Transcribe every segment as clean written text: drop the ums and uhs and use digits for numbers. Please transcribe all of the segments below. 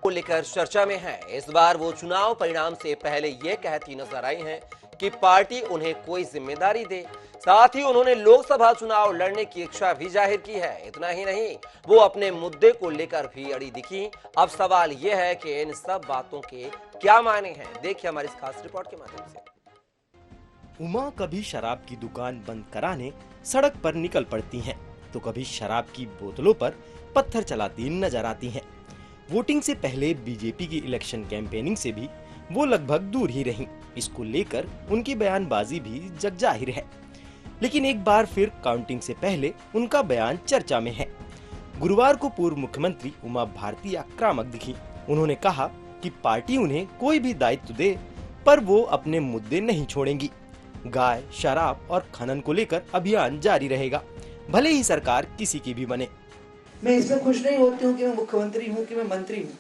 को लेकर चर्चा में है। इस बार वो चुनाव परिणाम से पहले ये कहती नजर आई हैं कि पार्टी उन्हें कोई जिम्मेदारी दे। साथ ही उन्होंने लोकसभा चुनाव लड़ने की इच्छा भी जाहिर की है। इतना ही नहीं, वो अपने मुद्दे को लेकर भी अड़ी दिखी। अब सवाल यह है कि इन सब बातों के क्या मायने हैं। देखिए हमारी इस खास रिपोर्ट के माध्यम से। उमा कभी शराब की दुकान बंद कराने सड़क पर निकल पड़ती हैं, तो कभी शराब की बोतलों पर पत्थर चलाती नजर आती हैं। वोटिंग से पहले बीजेपी की इलेक्शन कैंपेनिंग से भी वो लगभग दूर ही रहीं। इसको लेकर उनकी बयानबाजी भी जगजाहिर है। लेकिन एक बार फिर काउंटिंग से पहले उनका बयान चर्चा में है। गुरुवार को पूर्व मुख्यमंत्री उमा भारती आक्रामक दिखी। उन्होंने कहा कि पार्टी उन्हें कोई भी दायित्व दे पर वो अपने मुद्दे नहीं छोड़ेंगी। गाय, शराब और खनन को लेकर अभियान जारी रहेगा, भले ही सरकार किसी की भी बने। मैं इसमें खुश नहीं होती हूँ कि मैं मुख्यमंत्री हूँ कि मैं मंत्री हूँ,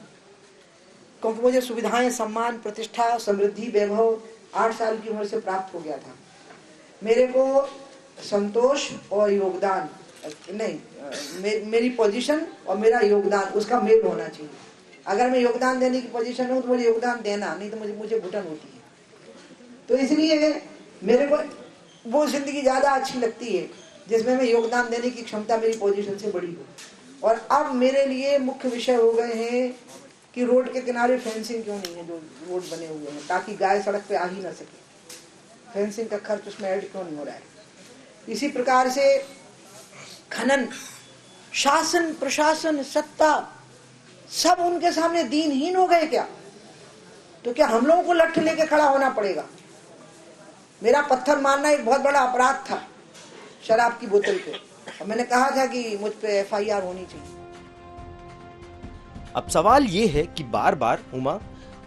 क्योंकि मुझे सुविधाएं, सम्मान, प्रतिष्ठा, समृद्धि, वैभव 8 साल की उम्र से प्राप्त हो गया था। मेरे को संतोष और योगदान नहीं, मेरी पोजीशन और मेरा योगदान उसका मेल होना चाहिए। अगर मैं योगदान देने की पोजीशन हूँ तो मुझे योगदान देना, नहीं तो मुझे घुटन होती है। तो इसलिए मेरे को वो जिंदगी ज्यादा अच्छी लगती है जिसमें मैं योगदान देने की क्षमता मेरी पोजीशन से बड़ी हो। और अब मेरे लिए मुख्य विषय हो गए हैं कि रोड के किनारे फेंसिंग क्यों नहीं है, जो रोड बने हुए हैं, ताकि गाय सड़क पे आ ही ना सके। फेंसिंग का खर्च उसमें ऐड क्यों नहीं हो रहा है। इसी प्रकार से खनन, शासन, प्रशासन, सत्ता सब उनके सामने दीनहीन हो गए क्या? तो क्या हम लोगों को लठ लेके खड़ा होना पड़ेगा? मेरा पत्थर मारना एक बहुत बड़ा अपराध था शराब की बोतल पे, और मैंने कहा था कि मुझ पे FIR होनी चाहिए। अब सवाल ये है कि बार बार उमा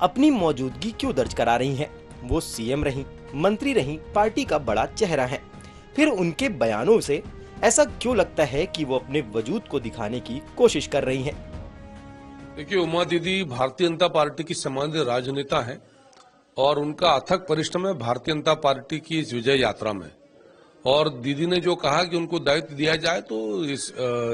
अपनी मौजूदगी क्यों दर्ज करा रही हैं? वो सीएम रहीं, मंत्री रहीं, पार्टी का बड़ा चेहरा है। फिर उनके बयानों से ऐसा क्यों लगता है कि वो अपने वजूद को दिखाने की कोशिश कर रही हैं? देखिए, उमा दीदी भारतीय जनता पार्टी की सम्मानित राजनेता है और उनका अथक परिश्रम है भारतीय जनता पार्टी की इस विजय यात्रा में। और दीदी ने जो कहा कि उनको दायित्व दिया जाए, तो इस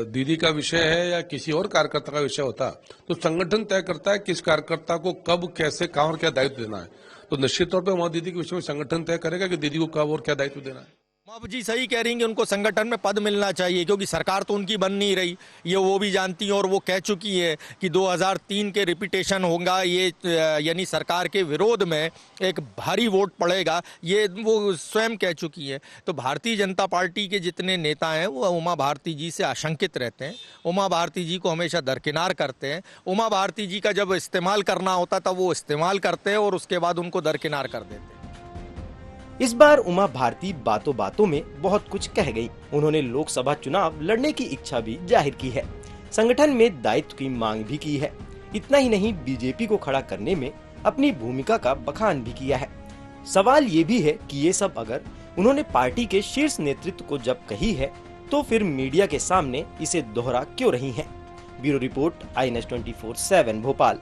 दीदी का विषय है या किसी और कार्यकर्ता का विषय होता तो संगठन तय करता है किस कार्यकर्ता को कब, कैसे, कहां और क्या दायित्व देना है। तो निश्चित तौर पर उमा दीदी के विषय में संगठन तय करेगा कि दीदी को कब और क्या दायित्व देना है। आप जी सही कह रही हैं कि उनको संगठन में पद मिलना चाहिए, क्योंकि सरकार तो उनकी बन नहीं रही, ये वो भी जानती हैं। और वो कह चुकी है कि 2003 के रिपीटेशन होगा, ये यानी सरकार के विरोध में एक भारी वोट पड़ेगा, ये वो स्वयं कह चुकी है। तो भारतीय जनता पार्टी के जितने नेता हैं वो उमा भारती जी से आशंकित रहते हैं, उमा भारती जी को हमेशा दरकिनार करते हैं। उमा भारती जी का जब इस्तेमाल करना होता तब वो इस्तेमाल करते हैं और उसके बाद उनको दरकिनार कर देते हैं। इस बार उमा भारती बातों बातों में बहुत कुछ कह गई। उन्होंने लोकसभा चुनाव लड़ने की इच्छा भी जाहिर की है, संगठन में दायित्व की मांग भी की है। इतना ही नहीं, बीजेपी को खड़ा करने में अपनी भूमिका का बखान भी किया है। सवाल ये भी है कि ये सब अगर उन्होंने पार्टी के शीर्ष नेतृत्व को जब कही है तो फिर मीडिया के सामने इसे दोहरा क्यों रही हैं? Bureau report, INS 24/7 Bhopal.